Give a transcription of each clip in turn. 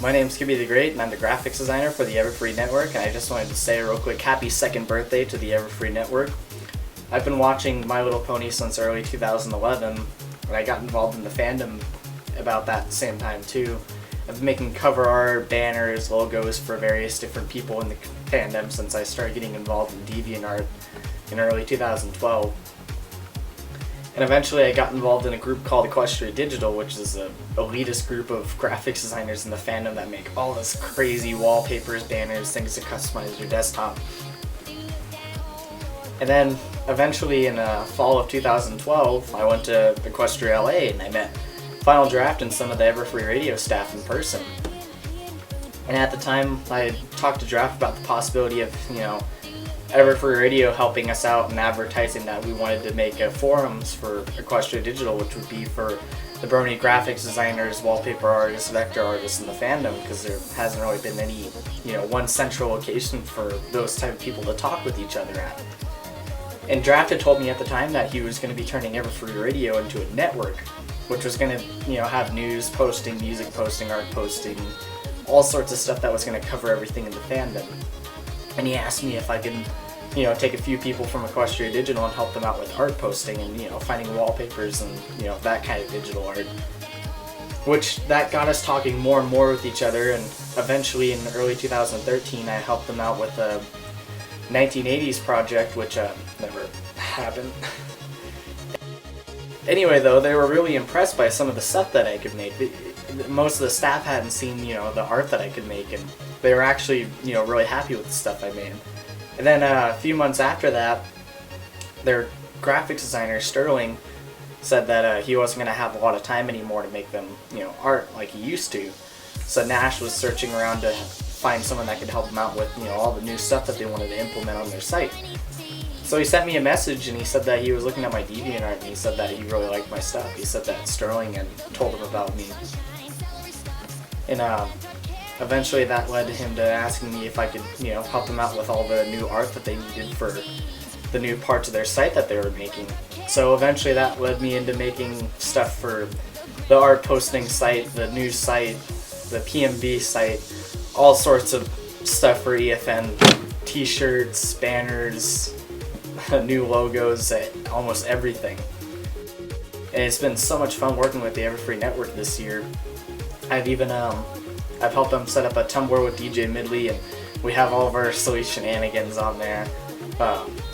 My name's KibbieTheGreat, and I'm the graphics designer for the Everfree Network, and I just wanted to say a real quick happy second birthday to the Everfree Network. I've been watching My Little Pony since early 2011, and I got involved in the fandom about that same time too. I've been making cover art, banners, logos for various different people in the fandom since I started getting involved in DeviantArt in early 2012. And eventually I got involved in a group called Equestria Digital, which is an elitist group of graphics designers in the fandom that make all this crazy wallpapers, banners, things to customize your desktop. And then eventually in fall of 2012, I went to Equestria LA and I met Final Draft and some of the Everfree radio staff in person. And at the time I talked to Draft about the possibility of, Everfree Radio helping us out and advertising that we wanted to make forums for Equestria Digital, which would be for the brony graphics designers, wallpaper artists, vector artists in the fandom, because there hasn't really been any, one central location for those type of people to talk with each other at. And Draft had told me at the time that he was going to be turning Everfree Radio into a network, which was going to, have news posting, music posting, art posting, all sorts of stuff that was going to cover everything in the fandom. And he asked me if I could, take a few people from Equestria Digital and help them out with art posting and, finding wallpapers and, that kind of digital art. Which, that got us talking more and more with each other, and eventually in early 2013 I helped them out with a 1980s project, which never happened. Anyway though, they were really impressed by some of the stuff that I could make. Most of the staff hadn't seen, the art that I could make, and they were actually, really happy with the stuff I made. And then a few months after that, their graphics designer, Sterling, said that he wasn't going to have a lot of time anymore to make them, art like he used to. So Nash was searching around to find someone that could help them out with, all the new stuff that they wanted to implement on their site. So he sent me a message and he said that he was looking at my DeviantArt and he said that he really liked my stuff. He said that Sterling had told him about me. And eventually that led to him to asking me if I could, help them out with all the new art that they needed for the new parts of their site that they were making. So eventually that led me into making stuff for the art posting site, the news site, the PMV site, all sorts of stuff for EFN, t-shirts, banners, new logos, almost everything. And it's been so much fun working with the Everfree Network this year. I've helped them set up a Tumblr with DJ Midley, and we have all of our silly shenanigans on there.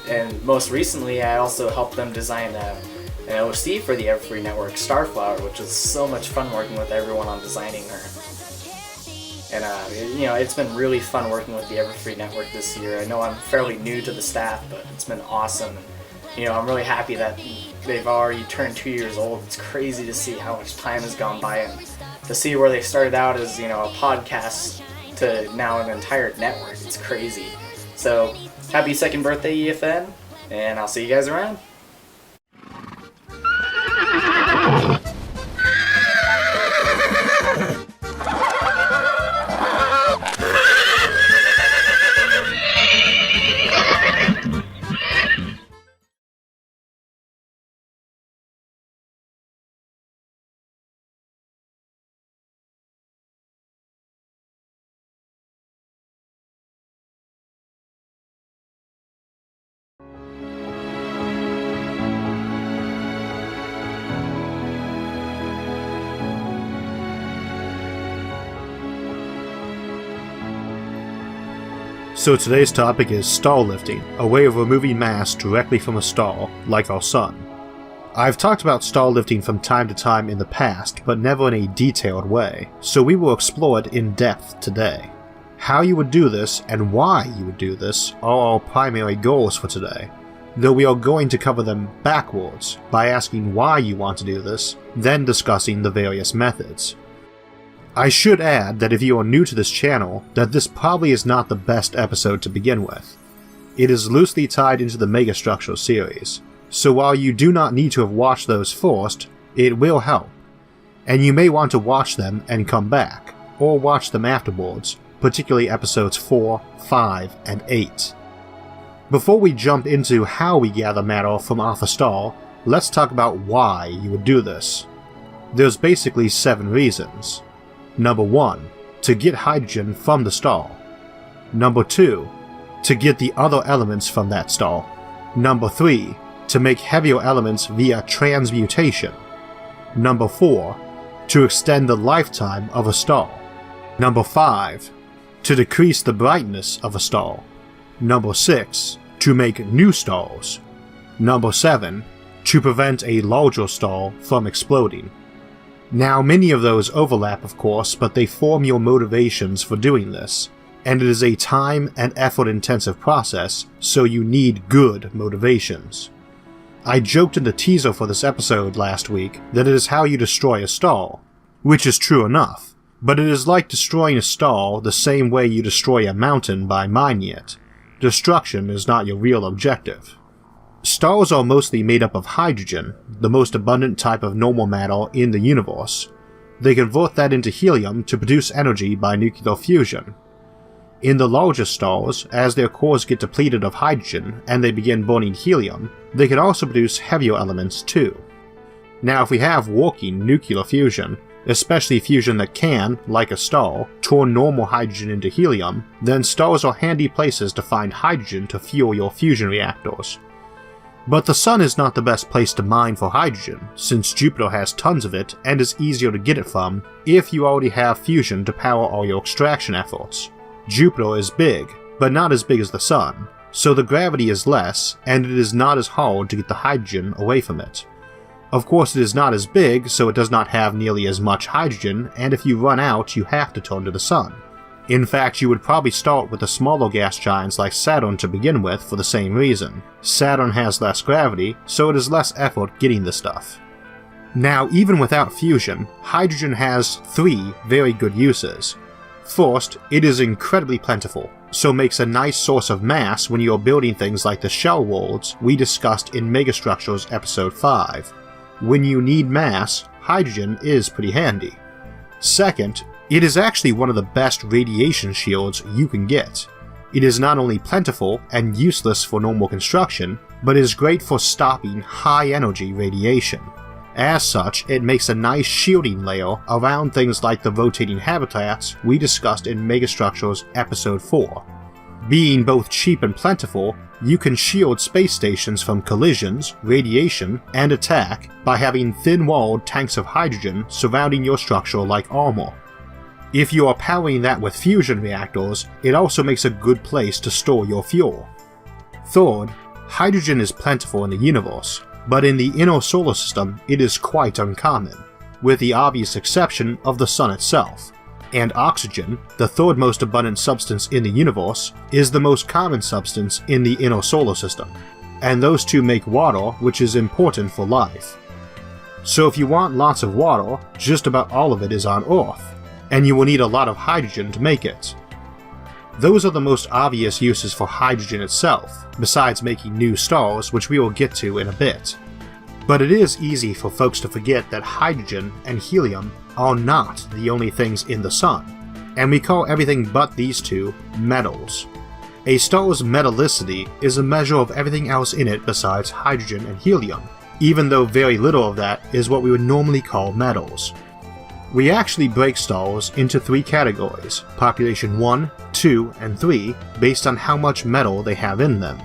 And most recently, I also helped them design an OC for the Everfree Network, Starflower, which was so much fun working with everyone on designing her. And it's been really fun working with the Everfree Network this year. I know I'm fairly new to the staff, but it's been awesome. I'm really happy that they've already turned 2 years old. It's crazy to see how much time has gone by, and to see where they started out as, a podcast to now an entire network. It's crazy. So, happy second birthday, EFN, and I'll see you guys around. So today's topic is starlifting, a way of removing mass directly from a star, like our sun. I've talked about starlifting from time to time in the past, but never in a detailed way, so we will explore it in depth today. How you would do this, and why you would do this, are our primary goals for today, though we are going to cover them backwards, by asking why you want to do this, then discussing the various methods. I should add that if you are new to this channel, that this probably is not the best episode to begin with. It is loosely tied into the Megastructure series, so while you do not need to have watched those first, it will help, and you may want to watch them and come back, or watch them afterwards, particularly episodes 4, 5, and 8. Before we jump into how we gather matter from off a star, let's talk about why you would do this. There's basically 7 reasons. Number 1. to get hydrogen from the star. Number 2, to get the other elements from that star. Number 3, to make heavier elements via transmutation. Number 4, to extend the lifetime of a star. Number 5, to decrease the brightness of a star. Number 6, to make new stars. Number 7, to prevent a larger star from exploding. Now, many of those overlap, of course, but they form your motivations for doing this, and it is a time and effort-intensive process, so you need good motivations. I joked in the teaser for this episode last week that it is how you destroy a star, which is true enough, but it is like destroying a star the same way you destroy a mountain by mining it. Destruction is not your real objective. Stars are mostly made up of hydrogen, the most abundant type of normal matter in the universe. They convert that into helium to produce energy by nuclear fusion. In the larger stars, as their cores get depleted of hydrogen and they begin burning helium, they can also produce heavier elements too. Now, if we have working nuclear fusion, especially fusion that can, like a star, turn normal hydrogen into helium, then stars are handy places to find hydrogen to fuel your fusion reactors. But the Sun is not the best place to mine for hydrogen, since Jupiter has tons of it and is easier to get it from if you already have fusion to power all your extraction efforts. Jupiter is big, but not as big as the Sun, so the gravity is less and it is not as hard to get the hydrogen away from it. Of course, it is not as big, so it does not have nearly as much hydrogen, and if you run out, you have to turn to the Sun. In fact, you would probably start with the smaller gas giants like Saturn to begin with for the same reason. Saturn has less gravity, so it is less effort getting the stuff. Now, even without fusion, hydrogen has 3 very good uses. First, it is incredibly plentiful, so makes a nice source of mass when you are building things like the shell worlds we discussed in Megastructures episode 5. When you need mass, hydrogen is pretty handy. Second, it is actually one of the best radiation shields you can get. It is not only plentiful and useless for normal construction, but is great for stopping high-energy radiation. As such, it makes a nice shielding layer around things like the rotating habitats we discussed in Megastructures episode 4. Being both cheap and plentiful, you can shield space stations from collisions, radiation, and attack by having thin-walled tanks of hydrogen surrounding your structure like armor. If you are powering that with fusion reactors, it also makes a good place to store your fuel. Third, hydrogen is plentiful in the universe, but in the inner solar system it is quite uncommon, with the obvious exception of the Sun itself. And oxygen, the third most abundant substance in the universe, is the most common substance in the inner solar system, and those two make water, which is important for life. So if you want lots of water, just about all of it is on Earth, and you will need a lot of hydrogen to make it. Those are the most obvious uses for hydrogen itself, besides making new stars, which we will get to in a bit. But it is easy for folks to forget that hydrogen and helium are not the only things in the Sun, and we call everything but these two metals. A star's metallicity is a measure of everything else in it besides hydrogen and helium, even though very little of that is what we would normally call metals. We actually break stars into 3 categories, population 1, 2, and 3, based on how much metal they have in them.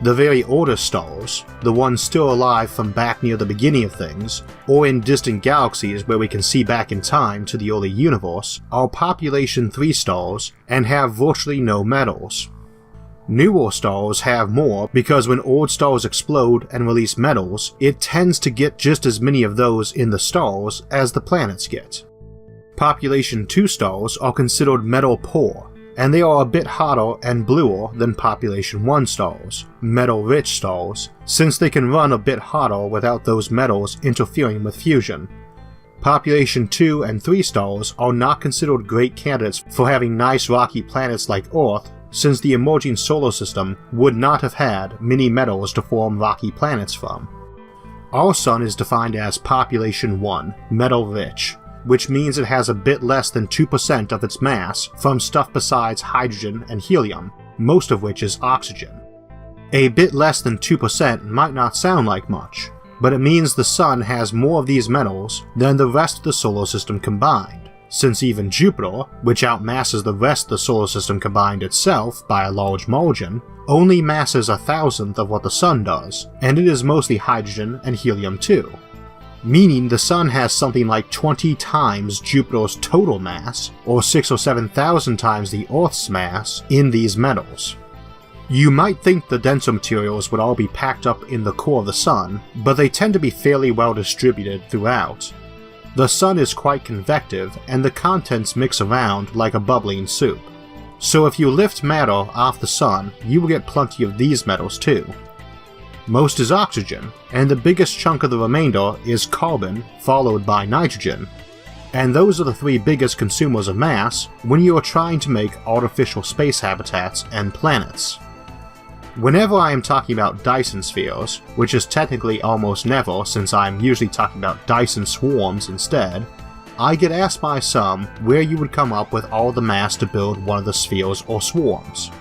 The very oldest stars, the ones still alive from back near the beginning of things, or in distant galaxies where we can see back in time to the early universe, are population 3 stars and have virtually no metals. Newer stars have more because when old stars explode and release metals, it tends to get just as many of those in the stars as the planets get. Population 2 stars are considered metal poor, and they are a bit hotter and bluer than population 1 stars, metal-rich stars, since they can run a bit hotter without those metals interfering with fusion. Population 2 and 3 stars are not considered great candidates for having nice rocky planets like Earth, since the emerging solar system would not have had many metals to form rocky planets from. Our Sun is defined as population 1, metal-rich, which means it has a bit less than 2% of its mass from stuff besides hydrogen and helium, most of which is oxygen. A bit less than 2% might not sound like much, but it means the Sun has more of these metals than the rest of the solar system combined, since even Jupiter, which outmasses the rest of the solar system combined itself by a large margin, only masses 1,000th of what the Sun does, and it is mostly hydrogen and helium too. Meaning the Sun has something like 20 times Jupiter's total mass, or 6 or 7,000 times the Earth's mass, in these metals. You might think the denser materials would all be packed up in the core of the Sun, but they tend to be fairly well distributed throughout. The Sun is quite convective, and the contents mix around like a bubbling soup. So if you lift matter off the Sun, you will get plenty of these metals too. Most is oxygen, and the biggest chunk of the remainder is carbon, followed by nitrogen. And those are the three biggest consumers of mass when you are trying to make artificial space habitats and planets. Whenever I am talking about Dyson spheres, which is technically almost never since I am usually talking about Dyson swarms instead, I get asked by some where you would come up with all the mass to build one of the spheres or swarms.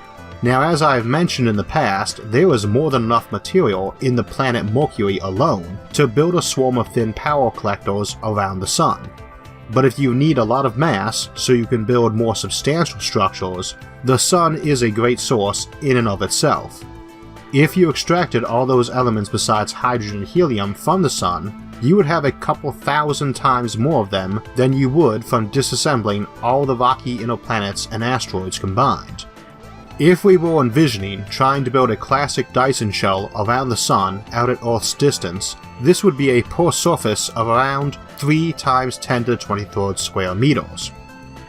Now, as I have mentioned in the past, there is more than enough material in the planet Mercury alone to build a swarm of thin power collectors around the Sun. But if you need a lot of mass so you can build more substantial structures, the Sun is a great source in and of itself. If you extracted all those elements besides hydrogen and helium from the Sun, you would have a couple thousand times more of them than you would from disassembling all the rocky inner planets and asteroids combined. If we were envisioning trying to build a classic Dyson shell around the Sun out at Earth's distance, this would be a per surface of around 3 times 10 to the 23rd square meters.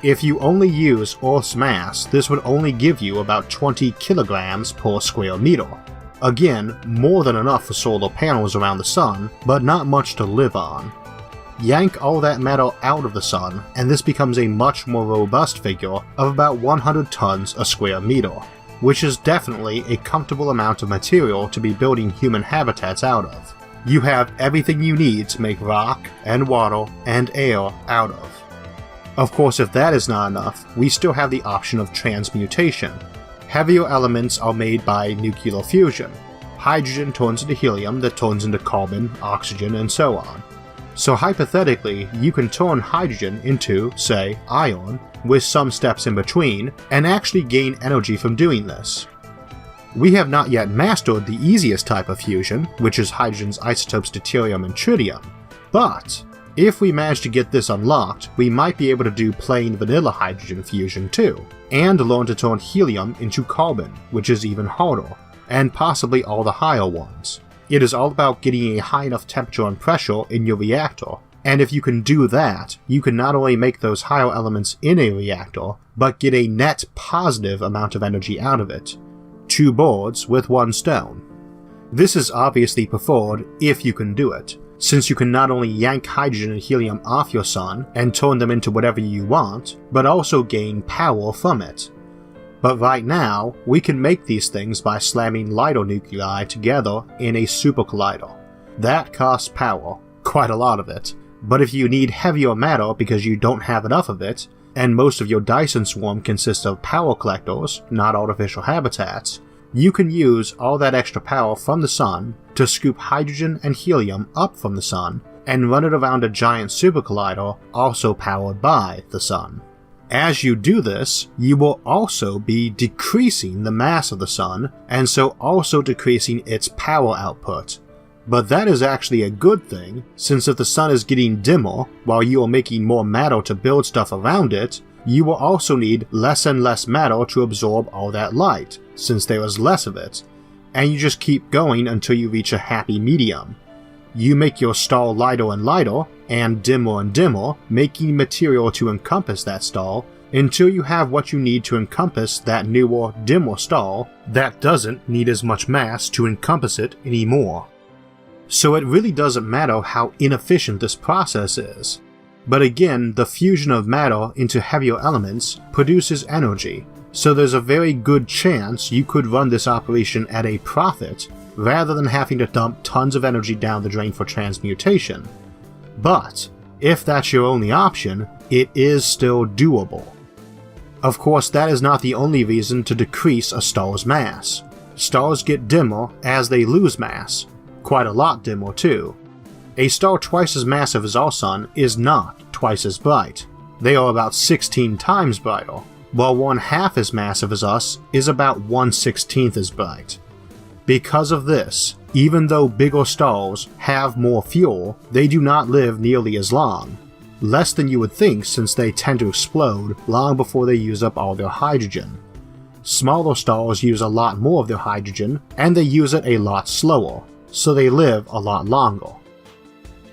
If you only use Earth's mass, this would only give you about 20 kilograms per square meter. Again, more than enough for solar panels around the Sun, but not much to live on. Yank all that matter out of the Sun, and this becomes a much more robust figure of about 100 tons a square meter, which is definitely a comfortable amount of material to be building human habitats out of. You have everything you need to make rock, and water, and air out of. Of course, if that is not enough, we still have the option of transmutation. Heavier elements are made by nuclear fusion. Hydrogen turns into helium that turns into carbon, oxygen, and so on. So hypothetically, you can turn hydrogen into, say, iron, with some steps in between, and actually gain energy from doing this. We have not yet mastered the easiest type of fusion, which is hydrogen's isotopes deuterium and tritium, but if we manage to get this unlocked, we might be able to do plain vanilla hydrogen fusion too, and learn to turn helium into carbon, which is even harder, and possibly all the higher ones. It is all about getting a high enough temperature and pressure in your reactor, and if you can do that, you can not only make those higher elements in a reactor, but get a net positive amount of energy out of it. 2 birds with 1 stone. This is obviously preferred if you can do it, since you can not only yank hydrogen and helium off your Sun and turn them into whatever you want, but also gain power from it. But right now, we can make these things by slamming lighter nuclei together in a super collider. That costs power, quite a lot of it, but if you need heavier matter because you don't have enough of it, and most of your Dyson swarm consists of power collectors, not artificial habitats, you can use all that extra power from the Sun to scoop hydrogen and helium up from the Sun and run it around a giant super collider also powered by the Sun. As you do this, you will also be decreasing the mass of the Sun, and so also decreasing its power output. But that is actually a good thing, since if the Sun is getting dimmer while you are making more matter to build stuff around it, you will also need less and less matter to absorb all that light, since there is less of it, and you just keep going until you reach a happy medium. You make your star lighter and lighter, and dimmer, making material to encompass that star, until you have what you need to encompass that newer, dimmer star that doesn't need as much mass to encompass it anymore. So it really doesn't matter how inefficient this process is. But again, the fusion of matter into heavier elements produces energy, so there's a very good chance you could run this operation at a profit rather than having to dump tons of energy down the drain for transmutation. But if that's your only option, it is still doable. Of course, that is not the only reason to decrease a star's mass. Stars get dimmer as they lose mass, quite a lot dimmer too. A star twice as massive as our Sun is not twice as bright. They are about 16 times brighter, while 1/2 as massive as us is about 1/16 as bright. Because of this, even though bigger stars have more fuel, they do not live nearly as long. Less than you would think, since they tend to explode long before they use up all their hydrogen. Smaller stars use a lot more of their hydrogen, and they use it a lot slower, so they live a lot longer.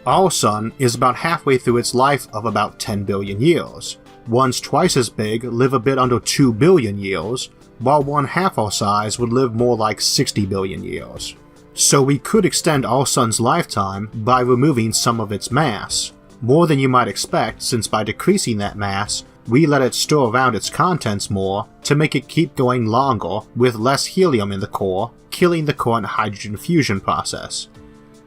Our Sun is about halfway through its life of about 10 billion years. Ones twice as big live a bit under 2 billion years, while 1/2 our size would live more like 60 billion years. So we could extend our Sun's lifetime by removing some of its mass, more than you might expect, since by decreasing that mass, we let it store around its contents more to make it keep going longer with less helium in the core, killing the current hydrogen fusion process.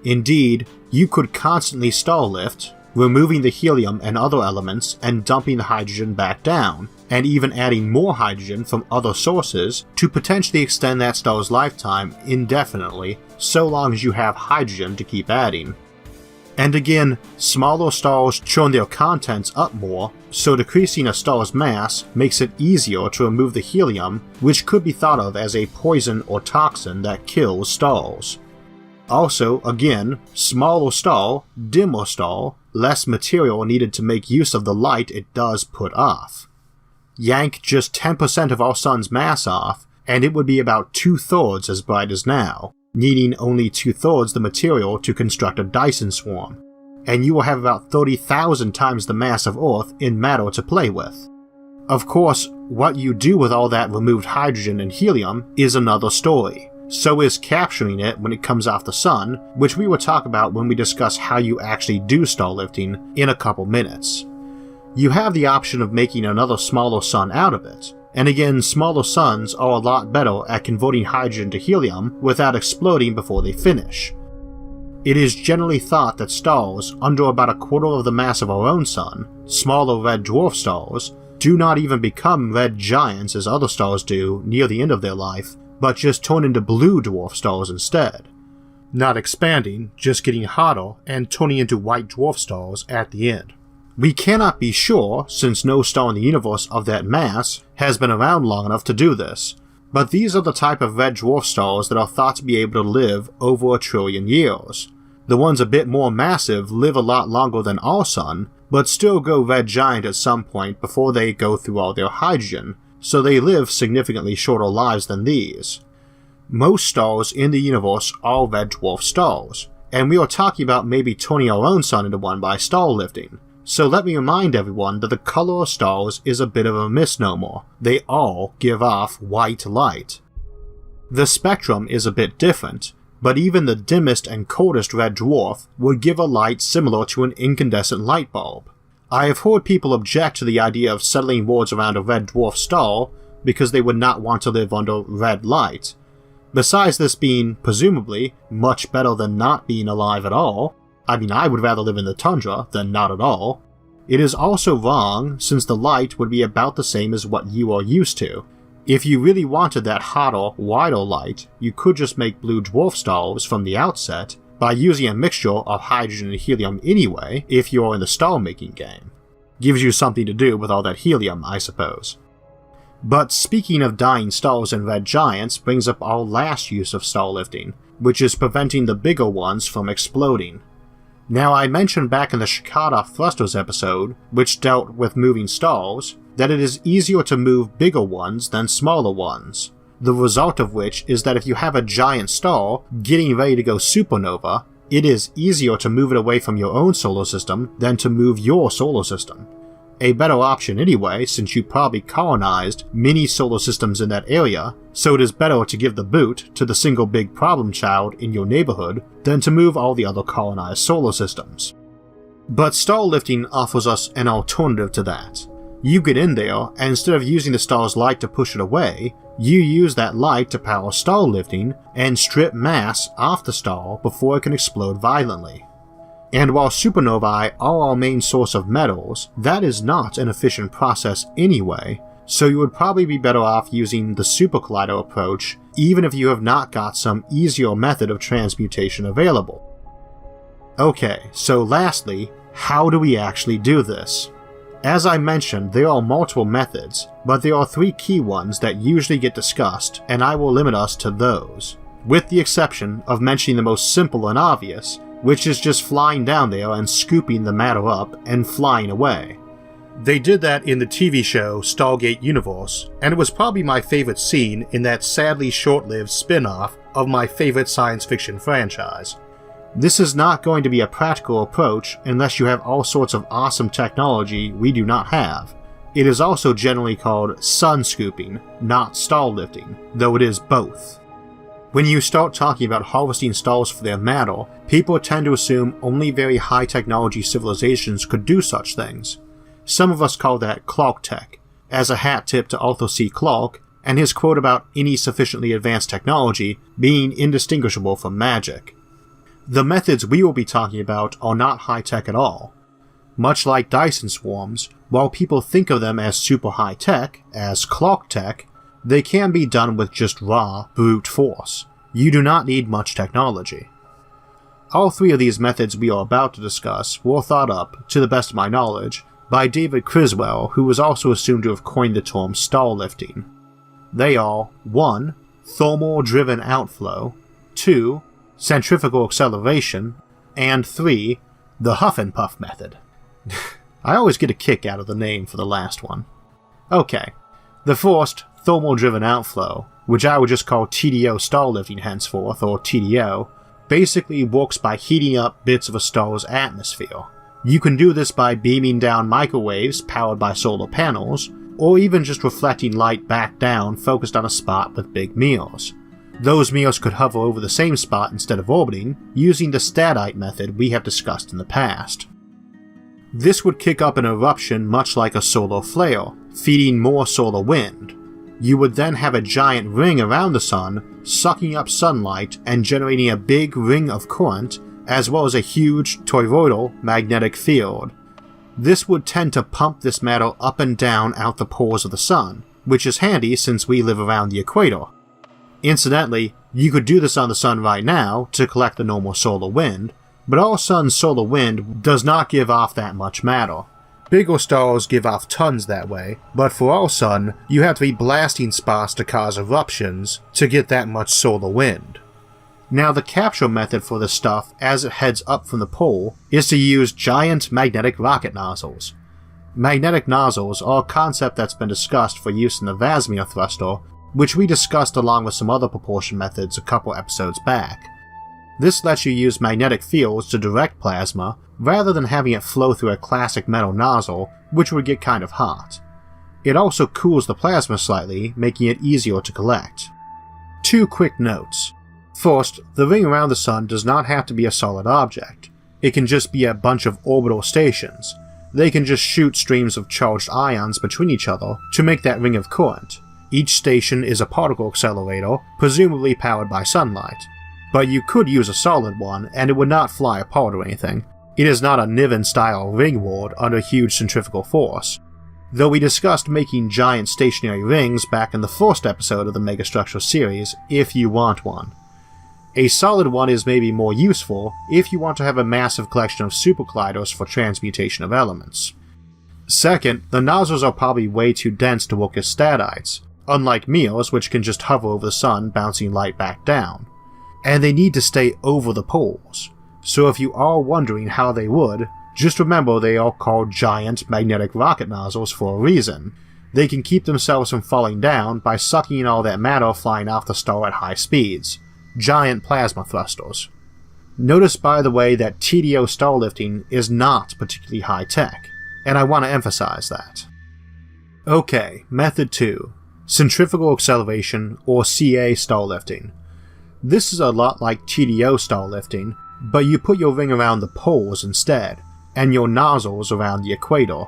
Indeed, you could constantly starlift, removing the helium and other elements and dumping the hydrogen back down, and even adding more hydrogen from other sources to potentially extend that star's lifetime indefinitely, so long as you have hydrogen to keep adding. And again, smaller stars churn their contents up more, so decreasing a star's mass makes it easier to remove the helium, which could be thought of as a poison or toxin that kills stars. Also, again, smaller star, dimmer star, less material needed to make use of the light it does put off. Yank just 10% of our Sun's mass off, and it would be about 2/3 as bright as now, needing only 2/3 the material to construct a Dyson swarm, and you will have about 30,000 times the mass of Earth in matter to play with. Of course, what you do with all that removed hydrogen and helium is another story. So is capturing it when it comes off the Sun, which we will talk about when we discuss how you actually do starlifting in a couple minutes. You have the option of making another smaller sun out of it, and again, smaller suns are a lot better at converting hydrogen to helium without exploding before they finish. It is generally thought that stars under about 1/4 of the mass of our own Sun, smaller red dwarf stars, do not even become red giants as other stars do near the end of their life, but just turn into blue dwarf stars instead. Not expanding, just getting hotter and turning into white dwarf stars at the end. We cannot be sure, since no star in the universe of that mass has been around long enough to do this, but these are the type of red dwarf stars that are thought to be able to live over 1 trillion years. The ones a bit more massive live a lot longer than our Sun, but still go red giant at some point before they go through all their hydrogen, so they live significantly shorter lives than these. Most stars in the universe are red dwarf stars, and we are talking about maybe turning our own Sun into one by starlifting. So let me remind everyone that the color of stars is a bit of a misnomer. They all give off white light. The spectrum is a bit different, but even the dimmest and coldest red dwarf would give a light similar to an incandescent light bulb. I have heard people object to the idea of settling worlds around a red dwarf star because they would not want to live under red light. Besides this being, presumably, much better than not being alive at all, I mean, I would rather live in the tundra than not at all, it is also wrong since the light would be about the same as what you are used to. If you really wanted that hotter, wider light, you could just make blue dwarf stars from the outset by using a mixture of hydrogen and helium anyway if you are in the star making game. Gives you something to do with all that helium, I suppose. But speaking of dying stars and red giants brings up our last use of starlifting, which is preventing the bigger ones from exploding. Now, I mentioned back in the Shikata Thrusters episode, which dealt with moving stars, that it is easier to move bigger ones than smaller ones. The result of which is that if you have a giant star getting ready to go supernova, it is easier to move it away from your own solar system than to move your solar system. A better option anyway, since you probably colonized many solar systems in that area, so it is better to give the boot to the single big problem child in your neighborhood than to move all the other colonized solar systems. But starlifting offers us an alternative to that. You get in there, and instead of using the star's light to push it away, you use that light to power starlifting and strip mass off the star before it can explode violently. And while supernovae are our main source of metals, that is not an efficient process anyway, so you would probably be better off using the super collider approach even if you have not got some easier method of transmutation available. Okay, so lastly, how do we actually do this? As I mentioned, there are multiple methods, but there are 3 key ones that usually get discussed, and I will limit us to those, with the exception of mentioning the most simple and obvious, which is just flying down there and scooping the matter up and flying away. They did that in the TV show Stargate Universe, and it was probably my favorite scene in that sadly short-lived spin-off of my favorite science fiction franchise. This is not going to be a practical approach unless you have all sorts of awesome technology we do not have. It is also generally called sun scooping, not starlifting, though it is both. When you start talking about harvesting stars for their matter, people tend to assume only very high technology civilizations could do such things. Some of us call that Clark tech, as a hat tip to Arthur C. Clarke and his quote about any sufficiently advanced technology being indistinguishable from magic. The methods we will be talking about are not high-tech at all. Much like Dyson swarms, while people think of them as super high-tech, as Clark tech, they can be done with just raw, brute force. You do not need much technology. All 3 of these methods we are about to discuss were thought up, to the best of my knowledge, by David Criswell, who was also assumed to have coined the term starlifting. They are 1. Thermal-driven outflow, 2. Centrifugal acceleration, and 3. The Huff and Puff method. I always get a kick out of the name for the last one. Okay, the first, thermal-driven outflow, which I would just call TDO starlifting henceforth, or TDO, basically works by heating up bits of a star's atmosphere. You can do this by beaming down microwaves powered by solar panels, or even just reflecting light back down focused on a spot with big mirrors. Those mirrors could hover over the same spot instead of orbiting, using the Stadite method we have discussed in the past. This would kick up an eruption much like a solar flare, feeding more solar wind. You would then have a giant ring around the sun, sucking up sunlight and generating a big ring of current, as well as a huge toroidal magnetic field. This would tend to pump this matter up and down out the pores of the sun, which is handy since we live around the equator. Incidentally, you could do this on the sun right now to collect the normal solar wind, but our sun's solar wind does not give off that much matter. Bigger stars give off tons that way, but for our sun, you have to be blasting spots to cause eruptions to get that much solar wind. Now the capture method for this stuff as it heads up from the pole is to use giant magnetic rocket nozzles. Magnetic nozzles are a concept that's been discussed for use in the Vasimir thruster, which we discussed along with some other propulsion methods a couple episodes back. This lets you use magnetic fields to direct plasma, rather than having it flow through a classic metal nozzle, which would get kind of hot. It also cools the plasma slightly, making it easier to collect. 2 quick notes. First, the ring around the sun does not have to be a solid object. It can just be a bunch of orbital stations. They can just shoot streams of charged ions between each other to make that ring of current. Each station is a particle accelerator, presumably powered by sunlight. But you could use a solid one, and it would not fly apart or anything. It is not a Niven-style ring world under huge centrifugal force. Though we discussed making giant stationary rings back in the first episode of the Megastructure series, if you want one. A solid one is maybe more useful if you want to have a massive collection of supercolliders for transmutation of elements. Second, the nozzles are probably way too dense to work as stadites, unlike mirrors which can just hover over the sun bouncing light back down. And they need to stay over the poles. So if you are wondering how they would, just remember they are called giant magnetic rocket nozzles for a reason. They can keep themselves from falling down by sucking in all that matter flying off the star at high speeds. Giant plasma thrusters. Notice by the way that TDO starlifting is not particularly high tech, and I want to emphasize that. Okay, method 2. Centrifugal acceleration, or CA starlifting. This is a lot like TDO starlifting, but you put your ring around the poles instead, and your nozzles around the equator.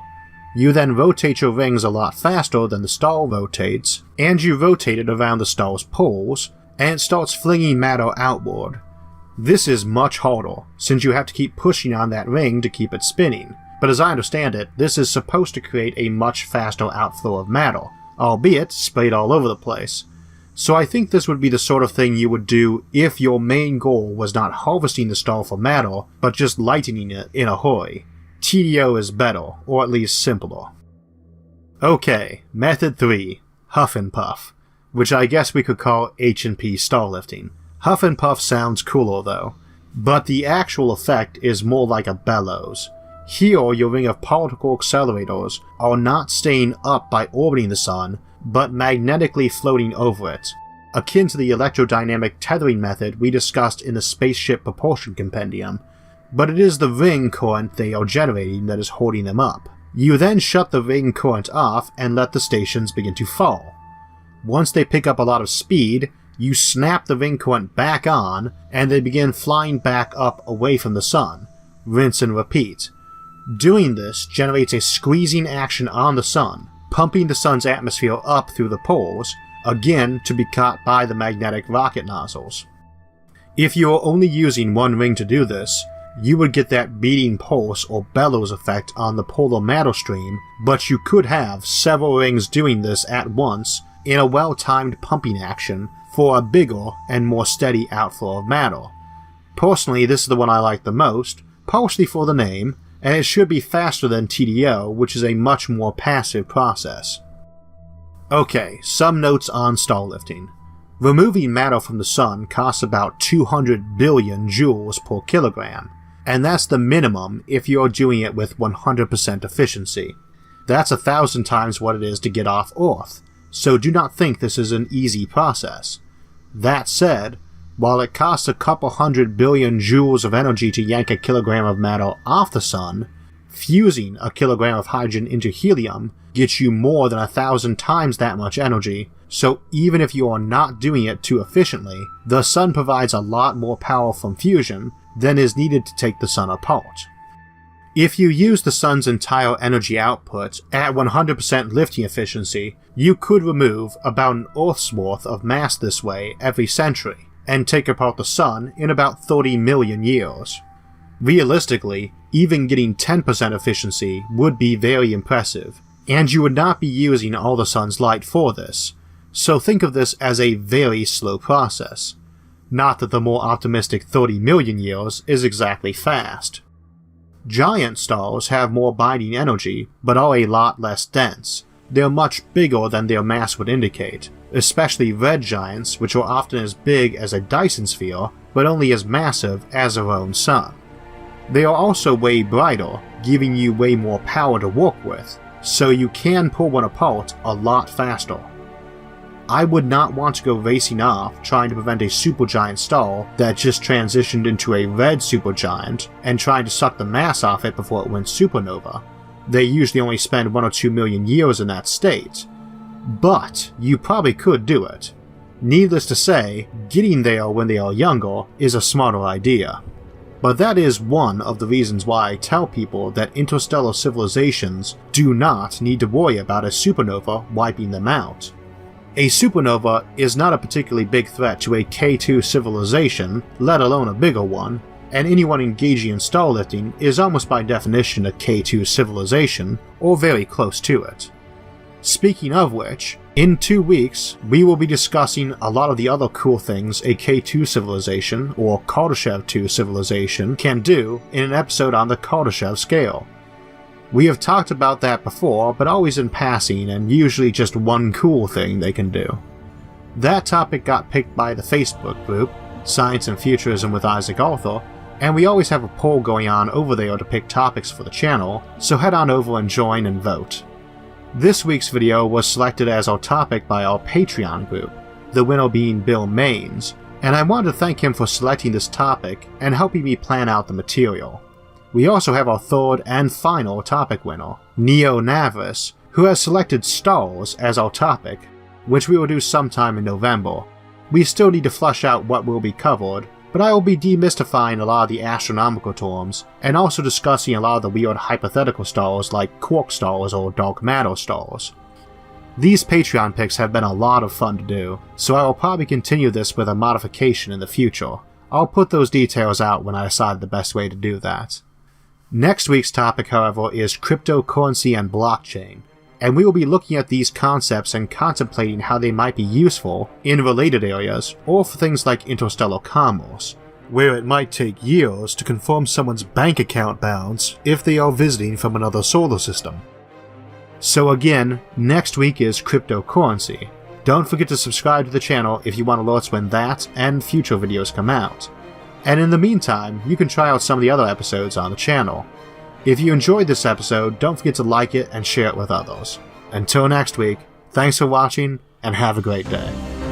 You then rotate your rings a lot faster than the star rotates, and you rotate it around the star's poles, and it starts flinging matter outward. This is much harder, since you have to keep pushing on that ring to keep it spinning, but as I understand it, this is supposed to create a much faster outflow of matter, albeit sprayed all over the place. So I think this would be the sort of thing you would do if your main goal was not harvesting the star for matter, but just lightening it in a hurry. TDO is better, or at least simpler. Okay, Method 3, Huff and Puff, which I guess we could call H&P starlifting. Huff and Puff sounds cooler though, but the actual effect is more like a bellows. Here, your ring of particle accelerators are not staying up by orbiting the sun, but magnetically floating over it, akin to the electrodynamic tethering method we discussed in the Spaceship Propulsion Compendium, but it is the ring current they are generating that is holding them up. You then shut the ring current off and let the stations begin to fall. Once they pick up a lot of speed, you snap the ring current back on, and they begin flying back up away from the sun. Rinse and repeat. Doing this generates a squeezing action on the sun, pumping the sun's atmosphere up through the poles, again to be caught by the magnetic rocket nozzles. If you are only using one ring to do this, you would get that beating pulse or bellows effect on the polar matter stream, but you could have several rings doing this at once in a well-timed pumping action for a bigger and more steady outflow of matter. Personally, this is the one I like the most, partially for the name, and it should be faster than TDO, which is a much more passive process. Okay, some notes on starlifting. Removing matter from the sun costs about 200 billion joules per kilogram, and that's the minimum if you're doing it with 100% efficiency. That's 1,000 times what it is to get off Earth, so do not think this is an easy process. That said, while it costs a couple hundred billion joules of energy to yank a kilogram of matter off the sun, fusing a kilogram of hydrogen into helium gets you more than 1,000 times that much energy, so even if you are not doing it too efficiently, the sun provides a lot more power from fusion than is needed to take the sun apart. If you use the sun's entire energy output at 100% lifting efficiency, you could remove about an Earth's worth of mass this way every century, and take apart the sun in about 30 million years. Realistically, even getting 10% efficiency would be very impressive, and you would not be using all the sun's light for this, so think of this as a very slow process. Not that the more optimistic 30 million years is exactly fast. Giant stars have more binding energy, but are a lot less dense. They're much bigger than their mass would indicate, especially red giants, which are often as big as a Dyson sphere, but only as massive as our own sun. They are also way brighter, giving you way more power to work with, so you can pull one apart a lot faster. I would not want to go racing off trying to prevent a supergiant star that just transitioned into a red supergiant and trying to suck the mass off it before it went supernova. They usually only spend 1 or 2 million years in that state. But you probably could do it. Needless to say, getting there when they are younger is a smarter idea. But that is one of the reasons why I tell people that interstellar civilizations do not need to worry about a supernova wiping them out. A supernova is not a particularly big threat to a K2 civilization, let alone a bigger one, and anyone engaging in starlifting is almost by definition a K2 civilization, or very close to it. Speaking of which, in 2 weeks, we will be discussing a lot of the other cool things a K2 civilization, or Kardashev 2 civilization, can do in an episode on the Kardashev scale. We have talked about that before, but always in passing and usually just one cool thing they can do. That topic got picked by the Facebook group, Science and Futurism with Isaac Arthur, and we always have a poll going on over there to pick topics for the channel, so head on over and join and vote. This week's video was selected as our topic by our Patreon group, the winner being Bill Maines, and I wanted to thank him for selecting this topic and helping me plan out the material. We also have our third and final topic winner, Neo Navris, who has selected stars as our topic, which we will do sometime in November. We still need to flesh out what will be covered, but I will be demystifying a lot of the astronomical terms, and also discussing a lot of the weird hypothetical stars like quark stars or dark matter stars. These Patreon picks have been a lot of fun to do, so I will probably continue this with a modification in the future. I'll put those details out when I decide the best way to do that. Next week's topic, however, is cryptocurrency and blockchain, and we will be looking at these concepts and contemplating how they might be useful in related areas or for things like interstellar commerce. where it might take years to confirm someone's bank account balance if they are visiting from another solar system. So again, next week is cryptocurrency. Don't forget to subscribe to the channel if you want alerts when that and future videos come out. And in the meantime, you can try out some of the other episodes on the channel. If you enjoyed this episode, don't forget to like it and share it with others. Until next week, thanks for watching and have a great day.